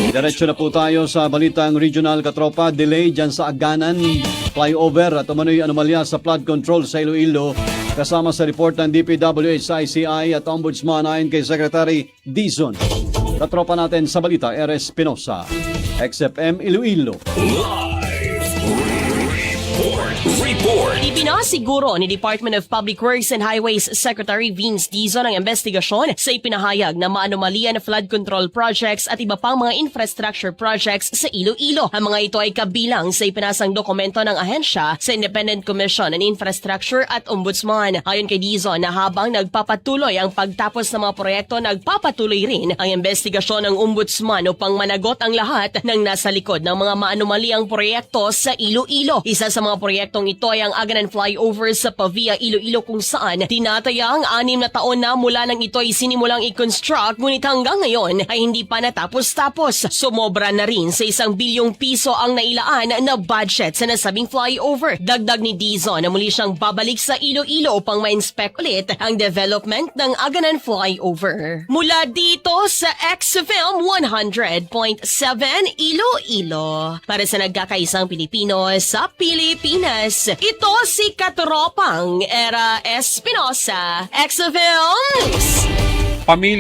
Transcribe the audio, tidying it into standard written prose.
Diretso na po tayo sa balitang regional katropa. Delay dyan sa Aganan flyover at umano'y anomalya sa flood control sa Iloilo. Kasama sa report ng DPWH sa ICI at Ombudsman ayon kay Secretary Dizon. Katropa natin sa balita, R.S. Pinosa, XFM Iloilo. Report. Ipinasiguro ni Department of Public Works and Highways Secretary Vince Dizon ang investigasyon sa ipinahayag na maanomalian na flood control projects at iba pang mga infrastructure projects sa Iloilo. Ang mga ito ay kabilang sa ipinasang dokumento ng ahensya sa Independent Commission on Infrastructure at Ombudsman. Ayon kay Dizon na habang nagpapatuloy ang pagtapos ng mga proyekto, nagpapatuloy rin ang investigasyon ng Ombudsman upang managot ang lahat ng nasa likod ng mga maanomaliang proyekto sa Iloilo. Isa sa mga proyektong ito ay ang Aganan Flyover sa Pavia, Iloilo kung saan tinatayang 6 na taon na mula nang ito ay sinimulang i-construct ngunit hanggang ngayon ay hindi pa natapos-tapos. Sumobra na rin sa 1 bilyong piso ang nailaan na budget sa nasabing flyover. Dagdag ni Dizon na muli siyang babalik sa Iloilo upang ma-inspect ulit ang development ng Aganan Flyover. Mula dito sa XFM 100.7 Iloilo. Para sa nagkakaisang Pilipino sa Pilipinas, ito si Katropang Era Espinosa, XFM. Pamilya